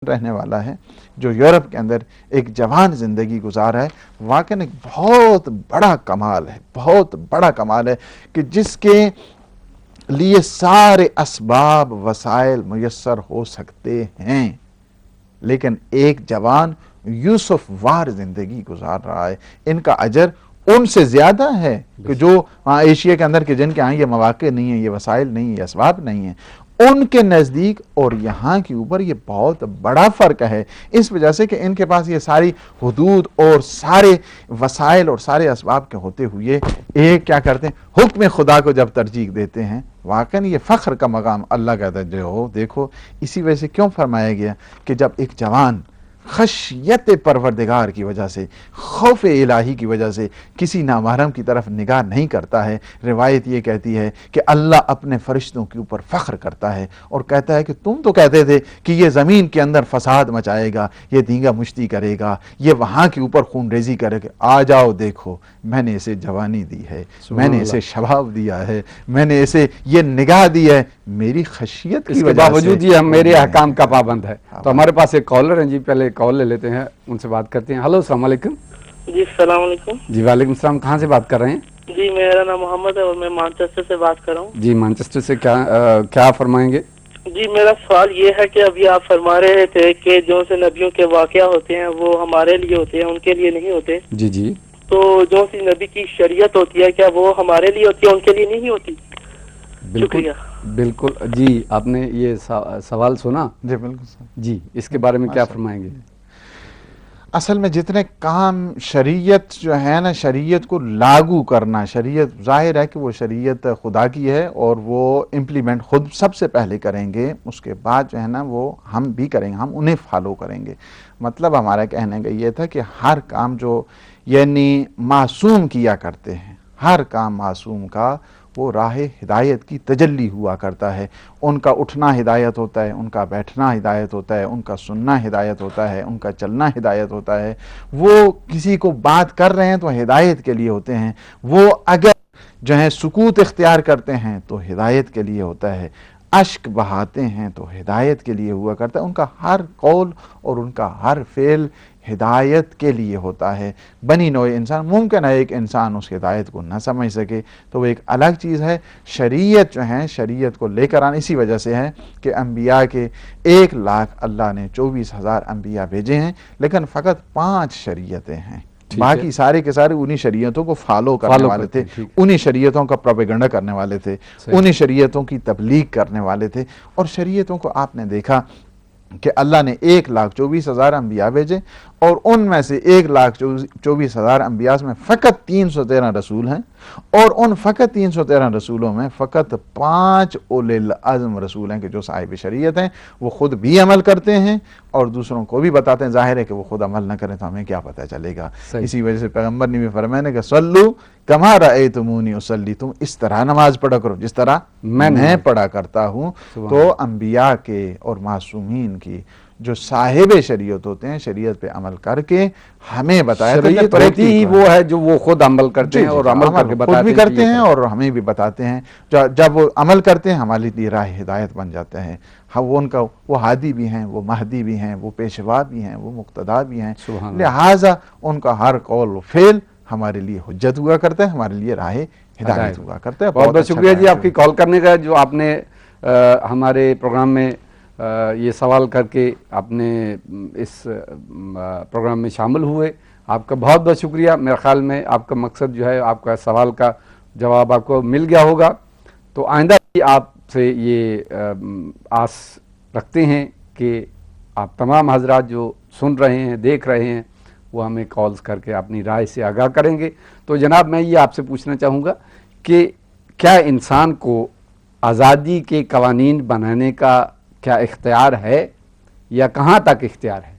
رہنے والا ہے جو یورپ کے اندر ایک جوان زندگی گزارا ہے، واقعاً ایک بہت بڑا کمال ہے، بہت بڑا کمال ہے کہ جس کے لیے سارے اسباب وسائل میسر ہو سکتے ہیں، لیکن ایک جوان یوسف وار زندگی گزار رہا ہے۔ ان کا اجر ان سے زیادہ ہے کہ جو ایشیا کے اندر کے جن کے ہاں یہ مواقع نہیں ہیں، یہ وسائل نہیں ہیں، یہ اسباب نہیں ہیں، ان کے نزدیک اور یہاں کے اوپر یہ بہت بڑا فرق ہے، اس وجہ سے کہ ان کے پاس یہ ساری حدود اور سارے وسائل اور سارے اسباب کے ہوتے ہوئے ایک کیا کرتے ہیں، حکم خدا کو جب ترجیح دیتے ہیں۔ واقعاً یہ فخر کا مقام اللہ کہتا ہے جو دیکھو، اسی وجہ سے کیوں فرمایا گیا کہ جب ایک جوان خشیت پروردگار کی وجہ سے، خوف الہی کی وجہ سے کسی نامحرم کی طرف نگاہ نہیں کرتا ہے، روایت یہ کہتی ہے کہ اللہ اپنے فرشتوں کے اوپر فخر کرتا ہے اور کہتا ہے کہ تم تو کہتے تھے کہ یہ زمین کے اندر فساد مچائے گا، یہ دینگا مشتی کرے گا، یہ وہاں کے اوپر خون ریزی کرے گا، آ جاؤ دیکھو میں نے اسے جوانی دی ہے، میں نے اسے شباب دیا ہے، میں نے اسے یہ نگاہ دی ہے، میری خشیت کی اس کے وجہ سے باوجود یہ میرے احکام کا پابند ہے۔ تو ہمارے پاس ایک کالر ہیں جی، پہلے کال لے لیتے ہیں، ان سے بات کرتے ہیں۔ ہلو، السلام علیکم۔ جی السلام علیکم۔ جی وعلیکم السلام، کہاں سے بات کر رہے ہیں؟ جی میرا نام محمد ہے اور میں مانچسٹر سے بات کر رہا ہوں۔ جی مانچسٹر سے کیا فرمائیں گے؟ جی میرا سوال یہ ہے کہ ابھی آپ فرما رہے تھے کہ جو سے نبیوں کے واقعہ ہوتے ہیں وہ ہمارے لیے ہوتے ہیں، ان کے لیے نہیں ہوتے۔ جی جی، تو جو سی نبی کی شریعت ہوتی ہے کیا وہ ہمارے لیے ہوتی ہے، ان کے لیے نہیں ہوتی؟ بالکل شکریہ۔ بالکل۔ جی آپ نے یہ سوال سنا؟ جی بالکل۔ جی اس کے بارے میں کیا فرمائیں گے؟ اصل میں جتنے کام شریعت جو ہے نا، شریعت کو لاگو کرنا، شریعت ظاہر ہے کہ وہ شریعت خدا کی ہے اور وہ امپلیمنٹ خود سب سے پہلے کریں گے، اس کے بعد جو ہے نا وہ ہم بھی کریں گے، ہم انہیں فالو کریں گے۔ مطلب ہمارا کہنے کا یہ تھا کہ ہر کام جو یعنی معصوم کیا کرتے ہیں، ہر کام معصوم کا وہ راہ ہدایت کی تجلی ہوا کرتا ہے، ان کا اٹھنا ہدایت ہوتا ہے، ان کا بیٹھنا ہدایت ہوتا ہے، ان کا سننا ہدایت ہوتا ہے، ان کا چلنا ہدایت ہوتا ہے۔ وہ کسی کو بات کر رہے ہیں تو ہدایت کے لیے ہوتے ہیں، وہ اگر جو ہے سکوت اختیار کرتے ہیں تو ہدایت کے لیے ہوتا ہے، اشک بہاتے ہیں تو ہدایت کے لیے ہوا کرتا ہے، ان کا ہر قول اور ان کا ہر فعل ہدایت کے لیے ہوتا ہے۔ بنی نوع انسان، ممکن ہے ایک انسان اس ہدایت کو نہ سمجھ سکے تو وہ ایک الگ چیز ہے۔ شریعت جو ہے، شریعت کو لے کر آنا اسی وجہ سے ہے کہ انبیاء کے 1,00,000 اللہ نے 24,000 انبیاء بھیجے ہیں، لیکن فقط 5 شریعتیں ہیں، باقی سارے کے سارے انہی شریعتوں کو فالو کرنے والے تھے، انہی شریعتوں کا پروپیگنڈا کرنے والے تھے، انہی شریعتوں کی تبلیغ کرنے والے تھے۔ اور شریعتوں کو آپ نے دیکھا کہ اللہ نے 1,24,000 انبیاء بھیجے اور ان میں سے 1,24,000 انبیاء میں فقط 313 رسول ہیں، اور ان فقط 313 رسولوں میں فقط 5 اولی العزم رسول ہیں کہ جو صاحب شریعت ہیں، وہ خود بھی عمل کرتے ہیں اور دوسروں کو بھی بتاتے ہیں۔ ظاہر ہے کہ وہ خود عمل نہ کریں تو ہمیں کیا پتہ چلے گا۔ اسی وجہ سے پیغمبر نے بھی فرمایا کہ صلو کما رأیتمونی اصلی، تم اس طرح نماز پڑھا کرو جس طرح میں پڑھا کرتا ہوں۔ تو انبیاء کے اور معصومین کی جو صاحب شریعت ہوتے ہیں، شریعت پہ عمل کر کے ہمیں بتایا تھا، شریعت ہوتی ہی وہ ہے جو وہ خود عمل کرتے ہیں اور عمل کر کے بتاتے ہیں، خود بھی کرتے ہیں اور ہمیں بھی بتاتے ہیں۔ جب وہ عمل کرتے ہیں ہمارے لیے راہ ہدایت بن جاتے ہیں، وہ ان کا وہ ہادی بھی ہیں، وہ مہدی بھی ہیں، وہ پیشوا بھی ہیں، وہ مقتدا بھی ہیں، لہٰذا ان کا ہر قول و فعل ہمارے لیے حجت ہوا کرتا ہے، ہمارے لیے راہ ہدایت ہوا کرتا ہے۔ بہت بہت شکریہ جی آپ کی کال کرنے کا، جو آپ نے ہمارے پروگرام میں یہ سوال کر کے آپ نے اس پروگرام میں شامل ہوئے، آپ کا بہت بہت شکریہ۔ میرے خیال میں آپ کا مقصد جو ہے، آپ کا سوال کا جواب آپ کو مل گیا ہوگا۔ تو آئندہ بھی آپ سے یہ آس رکھتے ہیں کہ آپ تمام حضرات جو سن رہے ہیں، دیکھ رہے ہیں، وہ ہمیں کالز کر کے اپنی رائے سے آگاہ کریں گے۔ تو جناب میں یہ آپ سے پوچھنا چاہوں گا کہ کیا انسان کو آزادی کے قوانین بنانے کا کیا اختیار ہے یا کہاں تک اختیار ہے؟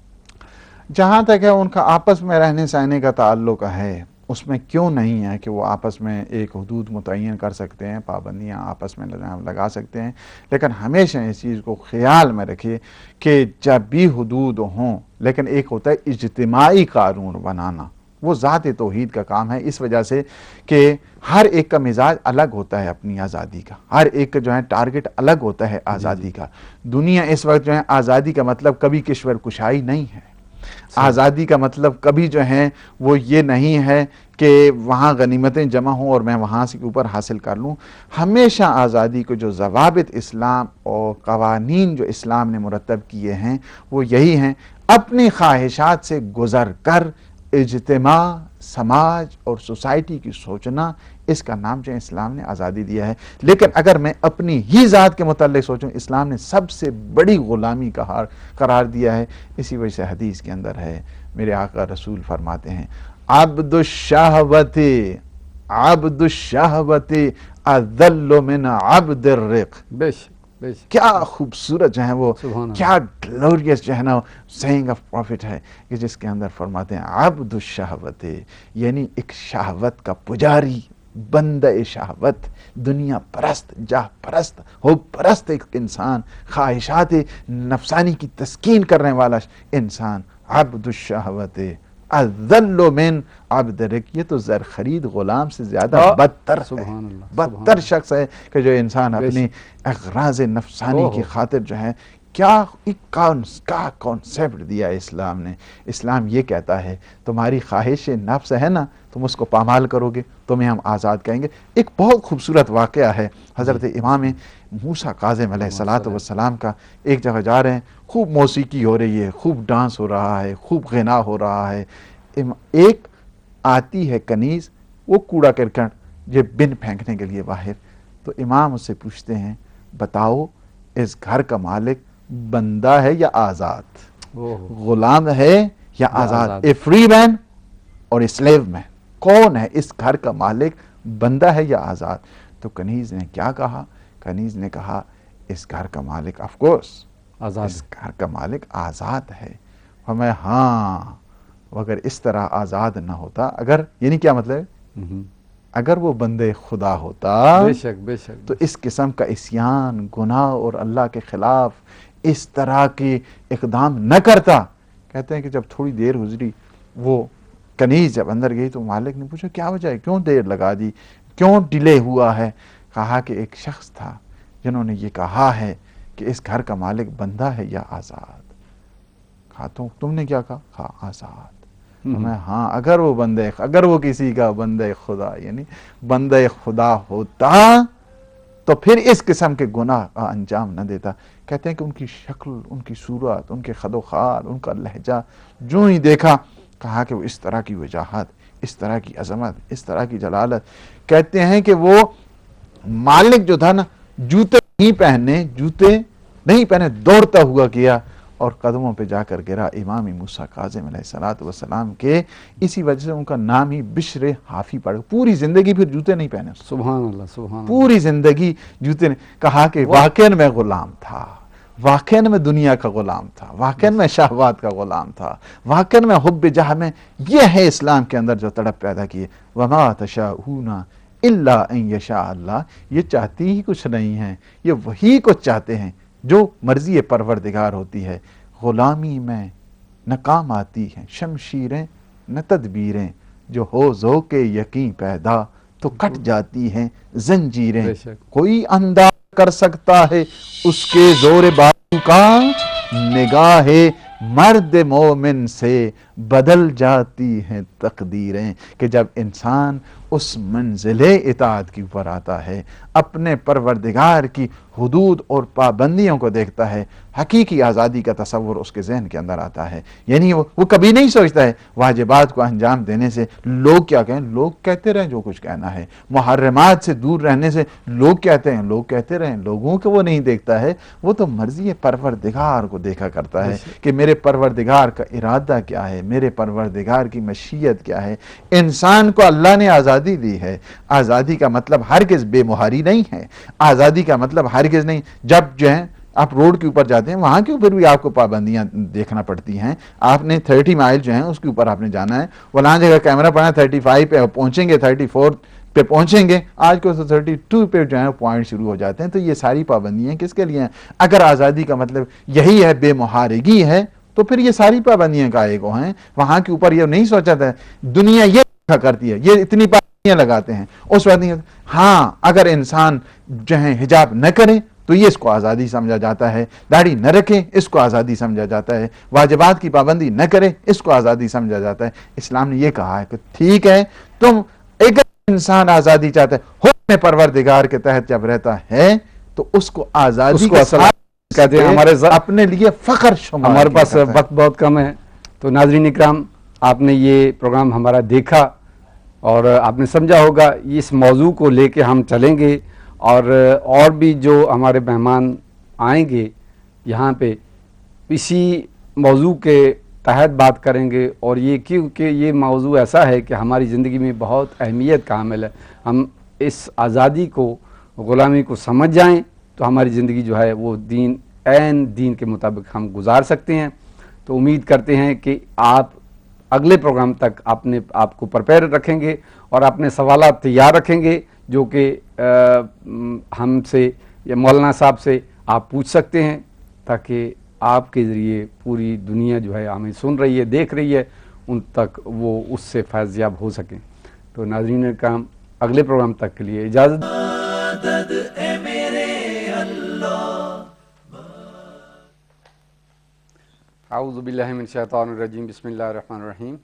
جہاں تک ہے ان کا آپس میں رہنے سہنے کا تعلق ہے، اس میں کیوں نہیں ہے کہ وہ آپس میں ایک حدود متعین کر سکتے ہیں، پابندیاں آپس میں لگا سکتے ہیں، لیکن ہمیشہ اس چیز کو خیال میں رکھے کہ جب بھی حدود ہوں، لیکن ایک ہوتا ہے اجتماعی قانون بنانا، وہ ذات توحید کا کام ہے، اس وجہ سے کہ ہر ایک کا مزاج الگ ہوتا ہے اپنی آزادی کا، ہر ایک کا جو ہے ٹارگٹ الگ ہوتا ہے آزادی کا۔ دنیا اس وقت جو ہے آزادی کا مطلب کبھی کشور کشائی نہیں ہے، آزادی کا مطلب کبھی جو ہے وہ یہ نہیں ہے کہ وہاں غنیمتیں جمع ہوں اور میں وہاں سے اوپر حاصل کر لوں۔ ہمیشہ آزادی کو جو ضوابط اسلام اور قوانین جو اسلام نے مرتب کیے ہیں وہ یہی ہیں، اپنی خواہشات سے گزر کر اجتماع، سماج اور سوسائٹی کی سوچنا، اس کا نام جو ہے اسلام نے آزادی دیا ہے۔ لیکن اگر میں اپنی ہی ذات کے متعلق سوچوں، اسلام نے سب سے بڑی غلامی کا قرار دیا ہے۔ اسی وجہ سے حدیث کے اندر ہے، میرے آقا رسول فرماتے ہیں عبد الشہوت اذل من عبد الرق۔ بے شک بے شک، کیا خوبصورت جو ہے وہ، سبحان اللہ، کیا گلوریس جو ہے نا سینگ آف پروفٹ ہے کہ جس کے اندر فرماتے ہیں عبد الشہوت، یعنی ایک شہوت کا پجاری، بندہ شہوت، دنیا پرست، جاہ پرست، حب پرست ایک انسان، خواہشات نفسانی کی تسکین کرنے والا انسان، عبد الشہوت اذل من عبد الرق۔ یہ تو زر خرید غلام سے زیادہ بدتر ہے، سبحان اللہ، بدتر شخص ہے کہ جو انسان اپنی اغراض نفسانی کی خاطر جو ہے کیا کانسیپٹ دیا ہے اسلام نے۔ اسلام یہ کہتا ہے تمہاری خواہش نفس ہے نا، تم اس کو پامال کرو گے، تمہیں ہم آزاد کہیں گے۔ ایک بہت خوبصورت واقعہ ہے حضرت امام موسیٰ کاظم علیہ الصلاۃ والسلام کا۔ ایک جگہ جا رہے ہیں، خوب موسیقی ہو رہی ہے، خوب ڈانس ہو رہا ہے، خوب غنا ہو رہا ہے۔ ایک آتی ہے کنیز، وہ کوڑا کرکٹ یہ بن پھینکنے کے لیے باہر، تو امام اس سے پوچھتے ہیں بتاؤ اس گھر کا مالک بندہ ہے یا آزاد، غلام ہے یا آزاد، اے فری مین اور اسلیو مین، کون ہے اس گھر کا مالک، بندہ ہے یا آزاد؟ تو کنیز نے کیا کہا؟ کنیز نے کہا اس گھر کا مالک آف کورس آزاد، اس گھر کا مالک آزاد ہے۔ ہمیں ہاں، اگر اس طرح آزاد نہ ہوتا، اگر یعنی کیا مطلب ہے، اگر وہ بندے خدا ہوتا بے شک بے شک، تو اس قسم کا عصیان، گناہ اور اللہ کے خلاف اس طرح کے اقدام نہ کرتا۔ کہتے ہیں کہ جب تھوڑی دیر گزری، وہ کنیز جب اندر گئی تو مالک نے پوچھا کیا وجہ ہے، کیوں دیر لگا دی، کیوں ڈیلے ہوا ہے؟ کہا کہ ایک شخص تھا جنہوں نے یہ کہا ہے کہ اس گھر کا مالک بندہ ہے یا آزاد۔ کہا تو تم نے کیا کہا؟ کہا آزاد۔ میں ہاں، اگر وہ بندے، اگر وہ کسی کا بندہ خدا یعنی بندہ خدا ہوتا تو پھر اس قسم کے گناہ کا انجام نہ دیتا۔ کہتے ہیں کہ ان کی شکل، ان کی صورت، ان کے خد و خال، ان کا لہجہ جو ہی دیکھا، کہا کہ وہ اس طرح کی وجاہت، اس طرح کی عظمت، اس طرح کی جلالت۔ کہتے ہیں کہ وہ مالک جو تھا نا، جوتے نہیں پہنے دوڑتا ہوا کیا اور قدموں پہ جا کر گرا امام موسیٰ کاظم علیہ الصلوۃ والسلام کے۔ اسی وجہ سے ان کا نام ہی بشر حافی پڑ گیا۔ پوری زندگی پھر جوتے نہیں پہنے، سبحان اللہ سبحان اللہ، پوری زندگی جوتے نہیں۔ کہا کہ واقعاً میں غلام تھا، واقعاً میں دنیا کا غلام تھا، واقعاً میں شہوات کا غلام تھا، واقعاً میں حب جاہ میں۔ یہ ہے اسلام کے اندر جو تڑپ پیدا کی ہے، وما تشاءون الا ان یشاء اللہ۔ یہ چاہتی ہی کچھ نہیں ہیں، یہ وہی کچھ چاہتے ہیں جو مرضی پروردگار ہوتی ہے۔ غلامی میں نہ کام آتی ہیں شمشیریں نہ تدبیریں، جو ہو ذوق یقین پیدا تو کٹ جاتی ہیں زنجیریں۔ بے شک، کوئی انداز کر سکتا ہے اس کے زور بازو کا، نگاہ مرد مومن سے بدل جاتی ہیں تقدیریں۔ کہ جب انسان اس منزل اطاعت کی اوپر آتا ہے، اپنے پروردگار کی حدود اور پابندیوں کو دیکھتا ہے، حقیقی آزادی کا تصور اس کے ذہن کے اندر آتا ہے۔ یعنی وہ کبھی نہیں سوچتا ہے واجبات کو انجام دینے سے لوگ کیا کہیں، لوگ کہتے رہیں جو کچھ کہنا ہے، محرمات سے دور رہنے سے لوگ کہتے ہیں، لوگ کہتے رہیں، لوگوں کو وہ نہیں دیکھتا ہے، وہ تو مرضی پروردگار کو دیکھا کرتا ہے کہ میرے پروردگار کا ارادہ کیا ہے، میرے پروردگار کی مشیت کیا ہے۔ انسان کو اللہ نے آزادی دی ہے۔ آزادی کا مطلب ہرگز بے مہاری نہیں ہے، آزادی کا مطلب ہرگز نہیں جب جو ہے آپ روڈ کے اوپر جاتے ہیں وہاں کے اوپر بھی آپ کو پابندیاں دیکھنا پڑتی ہیں۔ آپ نے 30 مائل جو ہیں اس کے اوپر آپ نے جانا ہے، وہاں جگہ کیمرہ پڑا 35 پہ پہنچیں گے، 34 پہ پہنچیں گے، آج کو 32 پہ جو ہے پوائنٹ شروع ہو جاتے ہیں۔ تو یہ ساری پابندیاں کس کے لیے ہیں؟ اگر آزادی کا مطلب یہی ہے، بے مہارگی ہے، تو پھر یہ ساری پابندیاں کائے کو ہیں. وہاں کے اوپر یہ نہیں سوچا تھا دنیا یہ کرتی ہے, یہ اتنی پابندیاں لگاتے ہیں, اس وقت نہیں. ہاں اگر انسان جو ہے حجاب نہ کرے تو یہ اس کو آزادی سمجھا جاتا ہے, داڑھی نہ رکھے اس کو آزادی سمجھا جاتا ہے, واجبات کی پابندی نہ کرے اس کو آزادی سمجھا جاتا ہے. اسلام نے یہ کہا ہے کہ ٹھیک ہے تم ایک انسان آزادی چاہتا ہے, حکم پروردگار کے تحت جب رہتا ہے تو اس کو آزادی اس کو کے اصل ساتھ کہتے ہیں. اپنے لیے فخر شمار ہمارے کیا پاس کرتا ہے. وقت بہت کم ہے, تو ناظرین اکرام آپ نے یہ پروگرام ہمارا دیکھا اور آپ نے سمجھا ہوگا اس موضوع کو لے کے ہم چلیں گے, اور بھی جو ہمارے مہمان آئیں گے یہاں پہ اسی موضوع کے تحت بات کریں گے. اور یہ کیونکہ یہ موضوع ایسا ہے کہ ہماری زندگی میں بہت اہمیت کا حامل ہے. ہم اس آزادی کو, غلامی کو سمجھ جائیں تو ہماری زندگی جو ہے وہ عین دین کے مطابق ہم گزار سکتے ہیں. تو امید کرتے ہیں کہ آپ اگلے پروگرام تک اپنے آپ کو پرپیئر رکھیں گے اور اپنے سوالات تیار رکھیں گے جو کہ ہم سے یا مولانا صاحب سے آپ پوچھ سکتے ہیں, تاکہ آپ کے ذریعے پوری دنیا جو ہے ہمیں سن رہی ہے, دیکھ رہی ہے, ان تک وہ اس سے فیض یاب ہو سکیں. تو ناظرین کرام اگلے پروگرام تک کے لیے اجازت. اعوذ باللہ من الشیطان الرجیم, بسم اللہ الرحمن الرحیم.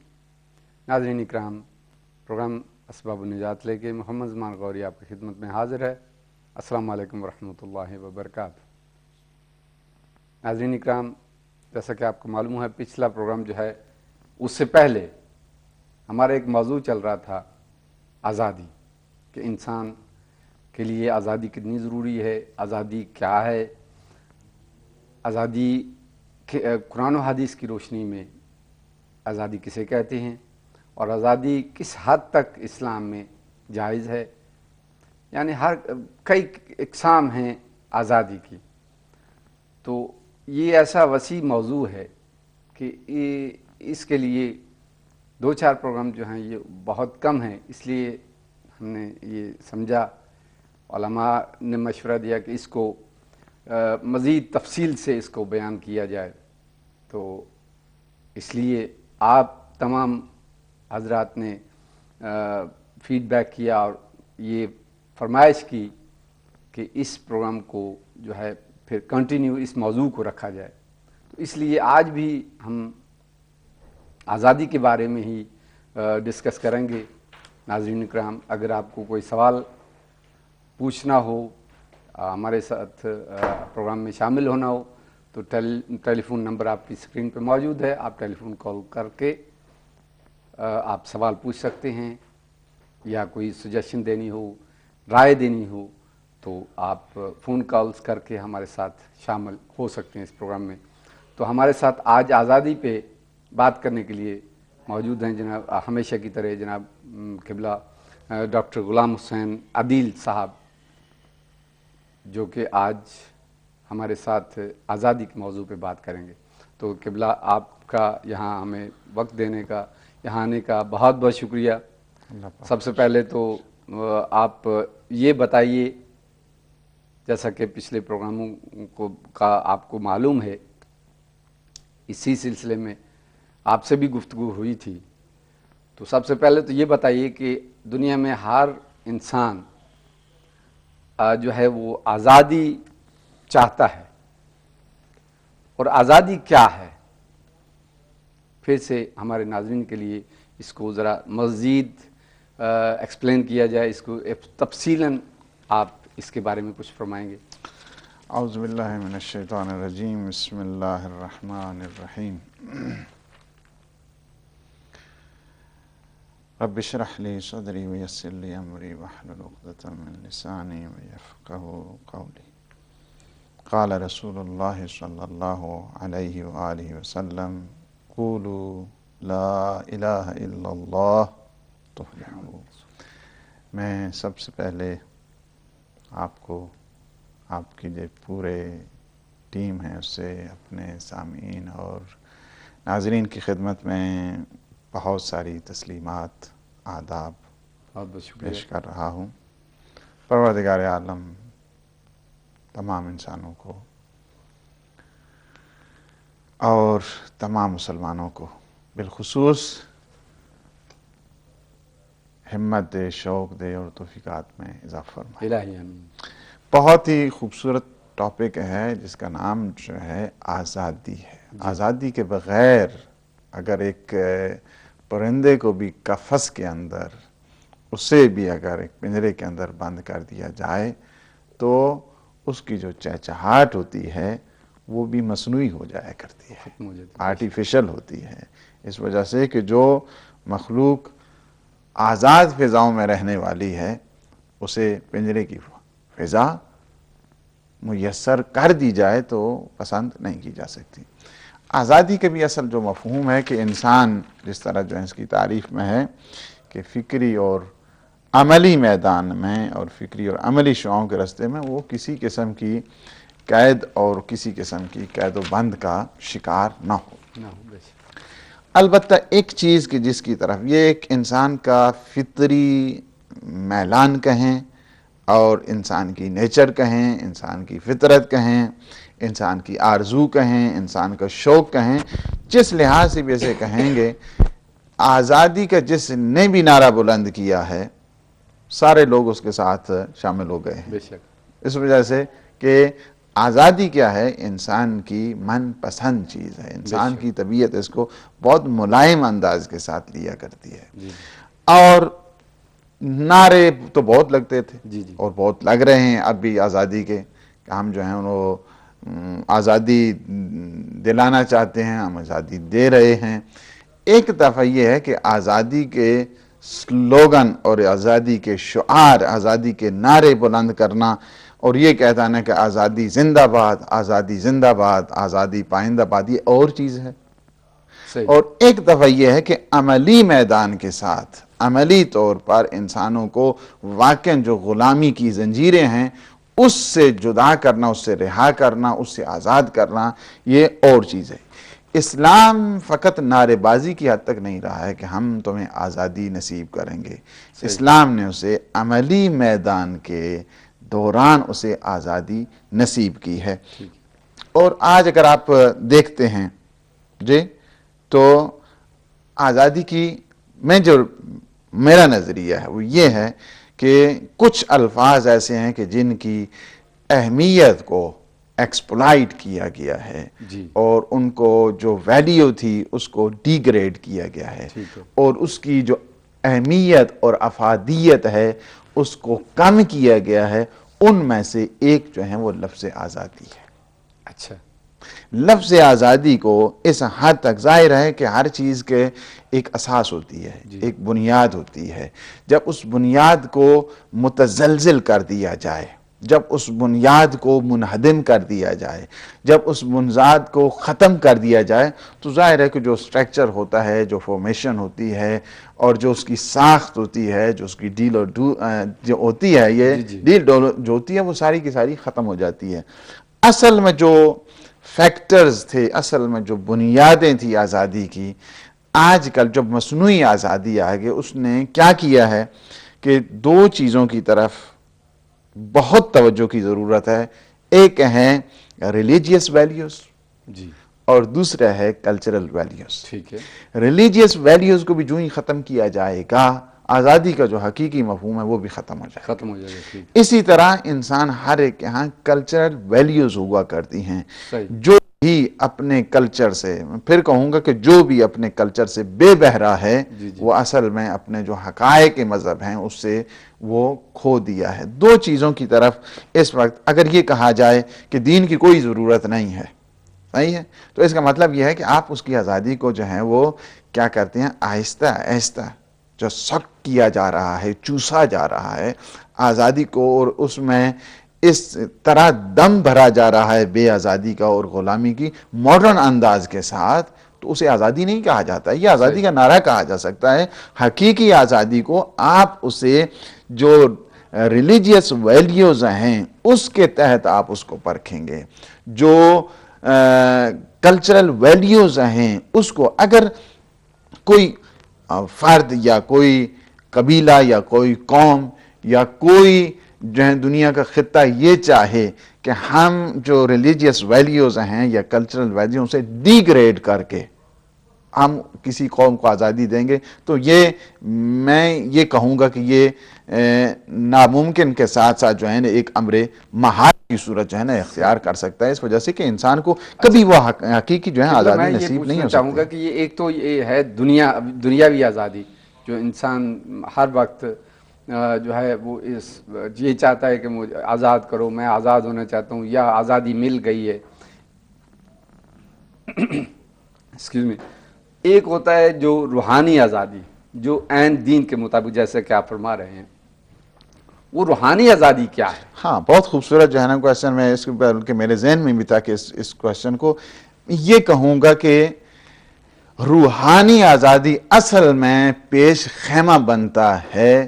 ناظرین اکرام پروگرام اسباب النجات لے کے محمد زمان غوری آپ کی خدمت میں حاضر ہے. السلام علیکم ورحمۃ اللہ وبرکاتہ. ناظرین اکرام جیسا کہ آپ کو معلوم ہے پچھلا پروگرام جو ہے اس سے پہلے ہمارا ایک موضوع چل رہا تھا آزادی, کہ انسان کے لیے آزادی کتنی ضروری ہے, آزادی کیا ہے, آزادی قرآن و حدیث کی روشنی میں آزادی کسے کہتے ہیں, اور آزادی کس حد تک اسلام میں جائز ہے. یعنی کئی اقسام ہیں آزادی کی. تو یہ ایسا وسیع موضوع ہے کہ اس کے لیے 2-4 پروگرام جو ہیں یہ بہت کم ہیں. اس لیے ہم نے یہ سمجھا, علماء نے مشورہ دیا کہ اس کو مزید تفصیل سے اس کو بیان کیا جائے. تو اس لیے آپ تمام حضرات نے فیڈ بیک کیا اور یہ فرمائش کی کہ اس پروگرام کو جو ہے پھر کنٹینیو اس موضوع کو رکھا جائے. تو اس لیے آج بھی ہم آزادی کے بارے میں ہی ڈسکس کریں گے. ناظرین اکرام اگر آپ کو کوئی سوال پوچھنا ہو, ہمارے ساتھ پروگرام میں شامل ہونا ہو, تو ٹیلی فون نمبر آپ کی اسکرین پہ موجود ہے. آپ ٹیلی فون کال کر کے آپ سوال پوچھ سکتے ہیں, یا کوئی سجیشن دینی ہو, رائے دینی ہو, تو آپ فون کالز کر کے ہمارے ساتھ شامل ہو سکتے ہیں اس پروگرام میں. تو ہمارے ساتھ آج آزادی پہ بات کرنے کے لیے موجود ہیں جناب, ہمیشہ کی طرح جناب قبلہ ڈاکٹر غلام حسین عدیل صاحب, جو کہ آج ہمارے ساتھ آزادی کے موضوع پہ بات کریں گے. تو قبلہ آپ کا یہاں ہمیں وقت دینے کا, یہاں آنے کا بہت بہت شکریہ. سب سے پہلے تو آپ یہ بتائیے, جیسا کہ پچھلے پروگراموں کا آپ کو معلوم ہے, اسی سلسلے میں آپ سے بھی گفتگو ہوئی تھی. تو سب سے پہلے تو یہ بتائیے کہ دنیا میں ہر انسان جو ہے وہ آزادی چاہتا ہے, اور آزادی کیا ہے, پھر سے ہمارے ناظرین کے لیے اس کو ذرا مزید ایکسپلین کیا جائے, اس کو تفصیلاً آپ اس کے بارے میں کچھ فرمائیں گے. اعوذ باللہ من الشیطان الرجیم, بسم اللہ الرحمن الرحیم. رب اشرح لی صدری ویسر لی امری واحلل عقدۃ من لسانی یفقہوا قولی. قال رسول اللہ صلی اللہ علیہ وآلہ وسلم, قولوا لا الہ الا اللہ تفلحوا. میں سب سے پہلے آپ کو, آپ کی جو پورے ٹیم ہے اس سے, اپنے سامعین اور ناظرین کی خدمت میں بہت ساری تسلیمات, آداب بہت بہت شکریہ. پیش کر رہا ہوں. پروردگار عالم تمام انسانوں کو اور تمام مسلمانوں کو بالخصوص ہمت دے، شوق دے اور توفیقات میں اضافہ فرمائے۔ الہی آمین۔ بہت ہی خوبصورت ٹاپک ہے جس کا نام جو ہے آزادی ہے۔ آزادی کے بغیر اگر ایک پرندے کو بھی قفس کے اندر، اسے بھی اگر ایک پنجرے کے اندر بند کر دیا جائے تو اس کی جو چہچہاہٹ ہوتی ہے وہ بھی مصنوعی ہو جایا کرتی ہے، ختم ہو جاتی ہے۔ آرٹیفیشل ہوتی ہے، اس وجہ سے کہ جو مخلوق آزاد فضاؤں میں رہنے والی ہے اسے پنجرے کی فضا میسر کر دی جائے تو پسند نہیں کی جا سکتی۔ آزادی کے بھی اصل جو مفہوم ہے کہ انسان جس طرح جو ہے اس کی تعریف میں ہے کہ فکری اور عملی میدان میں اور فکری اور عملی شعاؤں کے راستے میں وہ کسی قسم کی قید اور کسی قسم کی قید و بند کا شکار نہ ہو۔ البتہ ایک چیز کہ جس کی طرف یہ ایک انسان کا فطری میلان کہیں اور انسان کی نیچر کہیں، انسان کی فطرت کہیں، انسان کی آرزو کہیں، انسان کا شوق کہیں، جس لحاظ سے بھی اسے کہیں گے، آزادی کا جس نے بھی نعرہ بلند کیا ہے سارے لوگ اس کے ساتھ شامل ہو گئے ہیں۔ بے شک۔ اس وجہ سے کہ آزادی کیا ہے؟ انسان کی من پسند چیز ہے، انسان کی طبیعت اس کو بہت ملائم انداز کے ساتھ لیا کرتی ہے۔ اور نعرے تو بہت لگتے تھے اور بہت لگ رہے ہیں اب بھی آزادی کے، کہ ہم جو ہیں انہوں آزادی دلانا چاہتے ہیں، ہم آزادی دے رہے ہیں۔ ایک دفعہ یہ ہے کہ آزادی کے سلوگن اور آزادی کے شعار، آزادی کے نعرے بلند کرنا اور یہ کہتا ہے کہ آزادی زندہ باد، آزادی زندہ باد، آزادی پائندہ باد، یہ اور چیز ہے۔ اور ایک دفعہ یہ ہے کہ عملی میدان کے ساتھ عملی طور پر انسانوں کو واقعاً جو غلامی کی زنجیریں ہیں اس سے جدا کرنا، اس سے رہا کرنا، اس سے آزاد کرنا، یہ اور چیز ہے۔ اسلام فقط نعرے بازی کی حد تک نہیں رہا ہے کہ ہم تمہیں آزادی نصیب کریں گے، اسلام نے اسے عملی میدان کے دوران اسے آزادی نصیب کی ہے۔ اور آج اگر آپ دیکھتے ہیں جی تو آزادی کی میں جو میرا نظریہ ہے وہ یہ ہے کہ کچھ الفاظ ایسے ہیں کہ جن کی اہمیت کو ایکسپلائٹ کیا گیا ہے اور ان کو جو ویلیو تھی اس کو ڈی گریڈ کیا گیا ہے اور اس کی جو اہمیت اور افادیت ہے اس کو کم کیا گیا ہے۔ ان میں سے ایک جو ہے وہ لفظ آزادی ہے۔ اچھا، لفظ آزادی کو اس حد تک ظاہر ہے کہ ہر چیز کے ایک اساس ہوتی ہے، ایک بنیاد ہوتی ہے۔ جب اس بنیاد کو متزلزل کر دیا جائے، جب اس بنیاد کو منہدم کر دیا جائے، جب اس بنیاد کو ختم کر دیا جائے تو ظاہر ہے کہ جو سٹرکچر ہوتا ہے، جو فارمیشن ہوتی ہے اور جو اس کی ساخت ہوتی ہے، جو اس کی ڈیل اور جو ہوتی ہے، یہ ڈیل جو ہوتی ہے وہ ساری کی ساری ختم ہو جاتی ہے۔ اصل میں جو فیکٹرز تھے، اصل میں جو بنیادیں تھی آزادی کی، آج کل جب مصنوعی آزادی آ گئی اس نے کیا کیا ہے کہ دو چیزوں کی طرف بہت توجہ کی ضرورت ہے۔ ایک ہے ریلیجیس ویلیوز اور دوسرا ہے کلچرل ویلیوز۔ ٹھیک ہے۔ ریلیجیس ویلیوز کو بھی جو ہی ختم کیا جائے گا آزادی کا جو حقیقی مفہوم ہے وہ بھی ختم ہو جائے گا۔ اسی طرح انسان ہر ایک یہاں کلچرل ویلیوز ہوا کرتی ہیں۔ جو بھی اپنے کلچر سے، پھر کہوں گا کہ جو بھی اپنے کلچر سے بے بہرا ہے وہ اصل میں اپنے جو حقائق مذہب ہیں اس سے وہ کھو دیا ہے۔ دو چیزوں کی طرف اس وقت اگر یہ کہا جائے کہ دین کی کوئی ضرورت نہیں ہے، صحیح ہے، تو اس کا مطلب یہ ہے کہ آپ اس کی آزادی کو جو ہے وہ کیا کرتے ہیں، آہستہ آہستہ جو سخت کیا جا رہا ہے، چوسا جا رہا ہے آزادی کو، اور اس میں اس طرح دم بھرا جا رہا ہے بے آزادی کا اور غلامی کی ماڈرن انداز کے ساتھ، تو اسے آزادی نہیں کہا جاتا ہے، یہ آزادی کا نعرہ کہا جا سکتا ہے۔ حقیقی آزادی کو آپ اسے جو ریلیجیس ویلیوز ہیں اس کے تحت آپ اس کو پرکھیں گے، جو کلچرل ویلیوز ہیں اس کو اگر کوئی فرد یا کوئی قبیلہ یا کوئی قوم یا کوئی جو ہے دنیا کا خطہ یہ چاہے کہ ہم جو ریلیجیس ویلیوز ہیں یا کلچرل ویلیوز سے ڈیگریڈ کر کے ہم کسی قوم کو آزادی دیں گے، تو یہ میں یہ کہوں گا کہ یہ ناممکن کے ساتھ ساتھ جو ہے نا ایک امر محال کی صورت جو ہے نا اختیار کر سکتا ہے، اس وجہ سے کہ انسان کو کبھی وہ حقیقی جو ہے آزادی نصیب نہیں ہو چاہوں گا سکتی۔ کہ یہ ایک تو یہ ہے دنیاوی آزادی، جو انسان ہر وقت جو ہے وہ یہ چاہتا ہے کہ مجھے آزاد کرو، میں آزاد ہونا چاہتا ہوں یا آزادی مل گئی ہے، ایکسکیوز می۔ ایک ہوتا ہے جو روحانی آزادی، جو عین دین کے مطابق جیسے کہ آپ فرما رہے ہیں، وہ روحانی آزادی کیا ہے؟ ہاں بہت خوبصورت جو ہے نا کوشچن، میں اس بلکہ میرے ذہن میں بھی تھا کہ اس کوشچن کو یہ کہوں گا کہ روحانی آزادی اصل میں پیش خیمہ بنتا ہے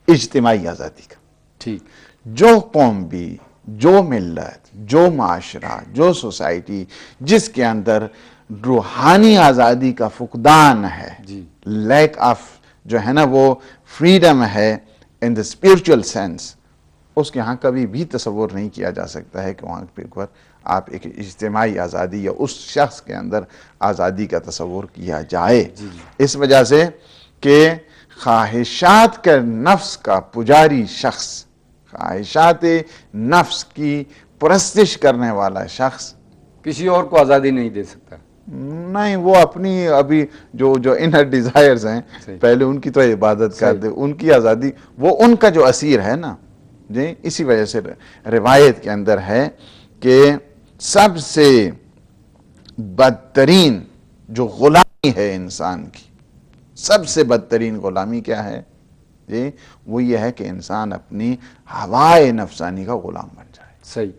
اجتماعی آزادی کا۔ ٹھیک، جو قوم بھی، جو ملت، جو معاشرہ، جو سوسائٹی جس کے اندر روحانی آزادی کا فقدان ہے، جی، لیک آف جو ہے نا وہ فریڈم ہے ان دا اسپرچل سینس، اس کے ہاں کبھی بھی تصور نہیں کیا جا سکتا ہے کہ وہاں پر آپ ایک اجتماعی آزادی یا اس شخص کے اندر آزادی کا تصور کیا جائے، اس وجہ سے کہ خواہشات کے نفس کا پجاری شخص، خواہشات نفس کی پرستش کرنے والا شخص کسی اور کو آزادی نہیں دے سکتا۔ نہیں، وہ اپنی ابھی جو انر ڈیزائرز ہیں صحیح، پہلے ان کی تو عبادت کر دے، ان کی آزادی، وہ ان کا جو اسیر ہے نا جی، اسی وجہ سے روایت کے اندر ہے کہ سب سے بدترین جو غلامی ہے انسان کی، سب سے بدترین غلامی کیا ہے جی؟ وہ یہ ہے کہ انسان اپنی ہوائے نفسانی کا غلام بن جائے۔ صحیح،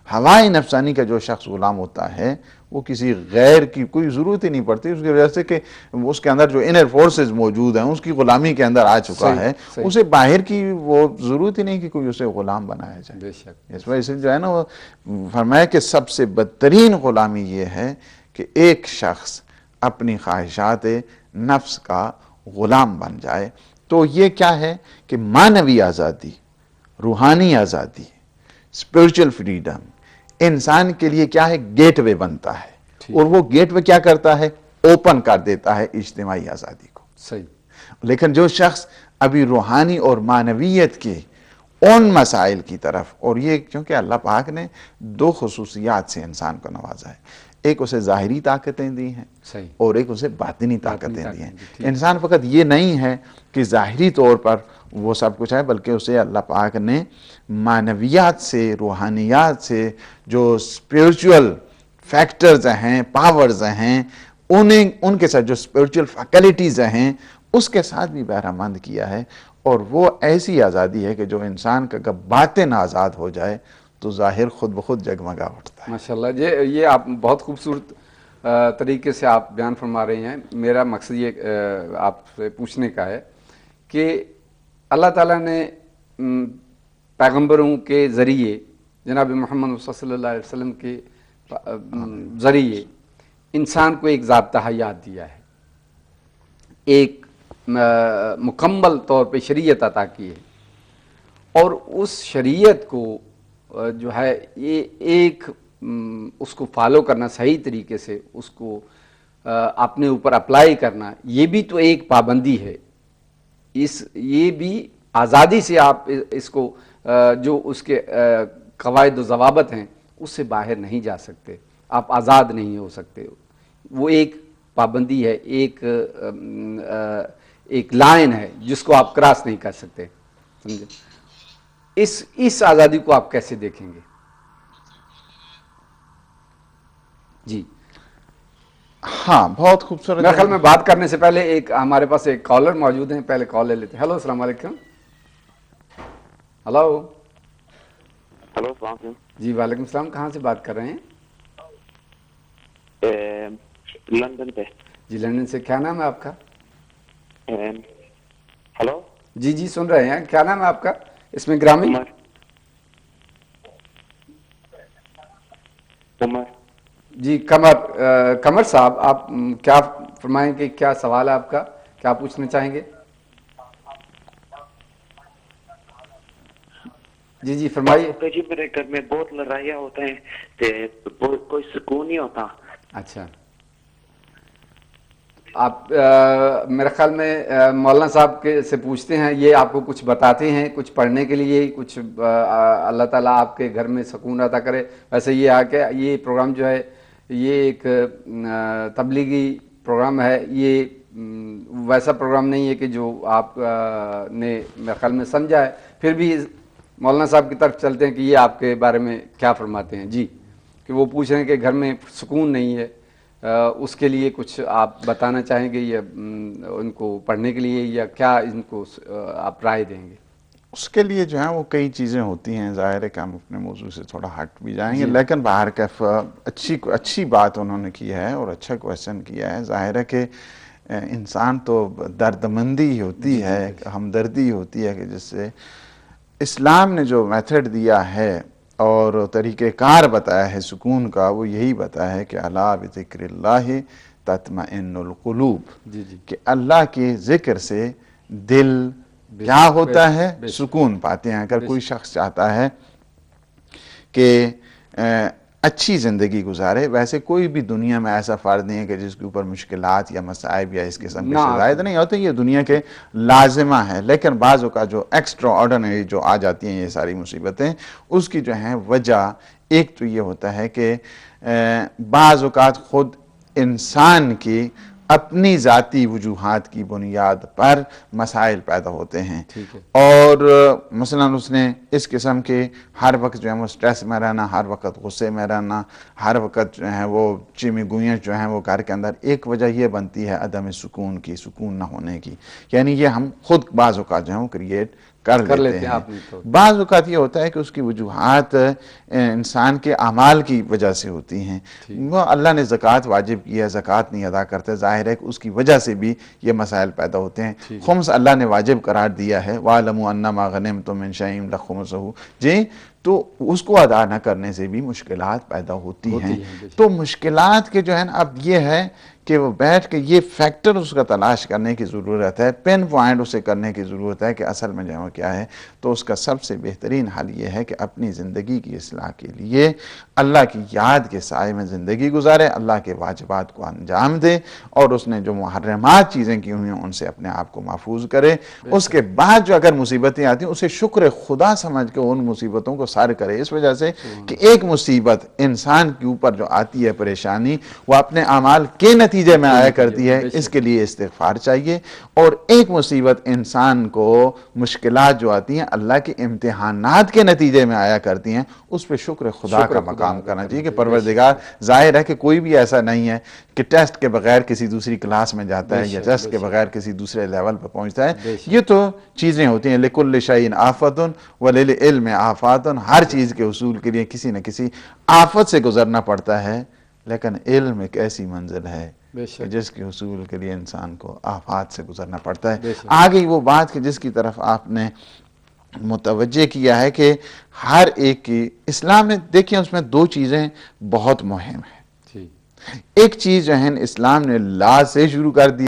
ہوائے نفسانی کا جو شخص غلام ہوتا ہے وہ کسی غیر کی کوئی ضرورت ہی نہیں پڑتی، اس کی وجہ سے کہ اس کے اندر جو انر فورسز موجود ہیں اس کی غلامی کے اندر آ چکا ہے، اسے باہر کی وہ ضرورت ہی نہیں کہ کوئی اسے غلام بنایا جائے۔ بے شک، اس وجہ سے جو ہے نا وہ فرمایا کہ سب سے بدترین غلامی یہ ہے کہ ایک شخص اپنی خواہشات نفس کا غلام بن جائے۔ تو یہ کیا ہے کہ معنوی آزادی، روحانی آزادی، اسپرچل فریڈم انسان کے لیے کیا ہے؟ گیٹ وے بنتا ہے، اور وہ گیٹ وے کیا کرتا ہے؟ اوپن کر دیتا ہے اجتماعی آزادی کو۔ صحیح، لیکن جو شخص ابھی روحانی اور معنویت کے ان مسائل کی طرف، اور یہ کیونکہ اللہ پاک نے دو خصوصیات سے انسان کو نوازا ہے، ایک اسے ظاہری طاقتیں دی ہیں صحیح، اور ایک اسے باطنی طاقتیں دی ہیں۔ انسان فقط یہ نہیں ہے کہ ظاہری طور پر وہ سب کچھ ہے، بلکہ اسے اللہ پاک نے معنویات سے، روحانیات سے جو اسپرچول فیکٹرز ہیں، پاورز ہیں، ان کے ساتھ جو اسپرچول فیکلٹیز ہیں اس کے ساتھ بھی بہرہ مند کیا ہے، اور وہ ایسی آزادی ہے کہ جو انسان کا باطن آزاد ہو جائے تو ظاہر خود بخود جگمگا اٹھتا ہے۔ ماشاءاللہ جی، یہ آپ بہت خوبصورت طریقے سے آپ بیان فرما رہے ہیں۔ میرا مقصد یہ آپ سے پوچھنے کا ہے کہ اللہ تعالیٰ نے پیغمبروں کے ذریعے، جناب محمد صلی اللہ علیہ وسلم کے ذریعے انسان کو ایک ضابطہ حیات دیا ہے، ایک مکمل طور پہ شریعت عطا کی ہے، اور اس شریعت کو جو ہے یہ ایک اس کو فالو کرنا، صحیح طریقے سے اس کو اپنے اوپر اپلائی کرنا، یہ بھی تو ایک پابندی ہے۔ یہ بھی آزادی سے آپ اس کو جو اس کے قواعد و ضوابط ہیں اس سے باہر نہیں جا سکتے، آپ آزاد نہیں ہو سکتے۔ وہ ایک پابندی ہے، ایک لائن ہے جس کو آپ کراس نہیں کر سکتے، سمجھے؟ اس آزادی کو آپ کیسے دیکھیں گے؟ جی ہاں بہت خوبصورت میرے خیال میں بات کرنے سے پہلے ہمارے پاس ایک کالر موجود ہیں، پہلے کال لے لیتے ہیں۔ ہلو، السلام علیکم۔ ہلو، السلام علیکم۔ جی وعلیکم السلام، کہاں سے بات کر رہے ہیں؟ لندن سے۔ جی لندن سے، کیا نام ہے آپ کا؟ ہلو، جی سن رہے ہیں، کیا نام ہے آپ کا؟ اس میں گرامی؟ عمر۔ جی قمر صاحب، آپ کیا فرمائیں کہ کیا سوال ہے آپ کا، کیا پوچھنا چاہیں گے؟ جی جی فرمائیے. جی میرے گھر میں بہت لڑائیاں ہوتے ہیں کوئی سکون نہیں ہوتا. اچھا آپ میرے خیال میں مولانا صاحب کے سے پوچھتے ہیں, یہ آپ کو کچھ بتاتے ہیں کچھ پڑھنے کے لیے, کچھ اللہ تعالیٰ آپ کے گھر میں سکون عطا کرے. ویسے یہ کہ یہ پروگرام جو ہے یہ ایک تبلیغی پروگرام ہے, یہ ویسا پروگرام نہیں ہے کہ جو آپ نے میرے خیال میں سمجھا ہے. پھر بھی مولانا صاحب کی طرف چلتے ہیں کہ یہ آپ کے بارے میں کیا فرماتے ہیں. جی, کہ وہ پوچھ رہے ہیں کہ گھر میں سکون نہیں ہے, اس کے لیے کچھ آپ بتانا چاہیں گے یا ان کو پڑھنے کے لیے, یا کیا ان کو آپ رائے دیں گے؟ اس کے لیے جو ہے وہ کئی چیزیں ہوتی ہیں, ظاہر ہے کہ ہم اپنے موضوع سے تھوڑا ہٹ بھی جائیں گے, لیکن باہر کیف اچھی بات انہوں نے کی ہے اور اچھا کویشچن کیا ہے. ظاہر ہے کہ انسان تو دردمندی ہوتی ہے, ہمدردی ہوتی ہے, کہ جس سے اسلام نے جو میتھڈ دیا ہے اور طریقہ کار بتایا ہے سکون کا, وہ یہی بتایا ہے کہ الا بذکر اللہ تطمئن القلوب, کہ اللہ کے ذکر سے دل کیا ہوتا ہے, سکون پاتے ہیں. اگر کوئی شخص چاہتا ہے کہ اچھی زندگی گزارے, ویسے کوئی بھی دنیا میں ایسا فرد نہیں ہے کہ جس کے اوپر مشکلات یا مصائب یا اس قسم کے شدائد نہیں ہوتے, یہ دنیا کے لازمہ ہے. لیکن بعض اوقات جو ایکسٹرا آرڈنری جو آ جاتی ہیں یہ ساری مصیبتیں, اس کی جو ہیں وجہ ایک تو یہ ہوتا ہے کہ بعض اوقات خود انسان کی اپنی ذاتی وجوہات کی بنیاد پر مسائل پیدا ہوتے ہیں, اور مثلا اس نے اس قسم کے ہر وقت جو ہے وہ سٹریس میں رہنا, ہر وقت غصے میں رہنا, ہر وقت جو ہے وہ چیمی گوئیاں جو ہیں وہ گھر کے اندر, ایک وجہ یہ بنتی ہے عدم سکون کی, سکون نہ ہونے کی. یعنی یہ ہم خود بعض اوقات جو ہے وہ کریٹ کر لیتے ہیں. بعض اوقات یہ ہوتا ہے کہ اس کی وجوہات انسان کے اعمال کی وجہ سے ہوتی ہیں. وہ اللہ نے زکوٰۃ واجب کی ہے, زکوٰۃ نہیں ادا کرتے, ظاہر ہے کہ اس کی وجہ سے بھی یہ مسائل پیدا ہوتے ہیں. خمس اللہ نے واجب قرار دیا ہے, وَاعْلَمُوا أَنَّمَا غَنِمْتُم مِّن شَيْءٍ فَخُمُسُهُ, جی, تو اس کو ادا نہ کرنے سے بھی مشکلات پیدا ہوتی ہیں. تو مشکلات کے جو ہے نا, اب یہ ہے کہ وہ بیٹھ کے یہ فیکٹر اس کا تلاش کرنے کی ضرورت ہے, پن پوائنٹ اسے کرنے کی ضرورت ہے کہ اصل میں جو کیا ہے. تو اس کا سب سے بہترین حل یہ ہے کہ اپنی زندگی کی اصلاح کے لیے اللہ کی یاد کے سائے میں زندگی گزارے, اللہ کے واجبات کو انجام دے, اور اس نے جو محرمات چیزیں کی ہوئی ہیں ان سے اپنے آپ کو محفوظ کرے. اس کے بعد جو اگر مصیبتیں آتی ہیں اسے شکر خدا سمجھ کے ان مصیبتوں کو سر کرے, اس وجہ سے کہ ایک مصیبت انسان کے اوپر جو آتی ہے پریشانی, وہ اپنے اعمال کے نتیجے میں آیا کرتی ہے, اس کے لیے استغفار چاہیے. اور ایک مصیبت انسان کو مشکلات جو آتی ہیں اللہ کے امتحانات کے نتیجے میں آیا کرتی ہیں, اس پہ شکر خدا کا مقام کرنا چاہیے کہ پروردگار, ظاہر ہے کہ کوئی بھی ایسا نہیں ہے کہ ٹیسٹ کے بغیر کسی دوسری کلاس میں جاتا ہے یا ٹیسٹ کے بغیر کسی دوسرے لیول پہ پہنچتا ہے. یہ تو چیزیں ہوتی ہیں, لِكُلِّ شَيْءٍ آفَةٌ وَلِلْعِلْمِ آفَاتٌ, ہر چیز کے حصول کے لیے کسی نہ کسی آفت سے گزرنا پڑتا ہے, لیکن علم ایک ایسی منزل ہے کہ جس کے حصول کے لیے انسان کو آفات سے گزرنا پڑتا ہے. آگے وہ بات کہ جس کی طرف آپ نے متوجہ کیا ہے کہ ہر ایک کی اسلام نے, دیکھیں اس میں دو چیزیں بہت مہم ہیں. ایک چیز جو ہے اسلام نے لا سے شروع کر دی,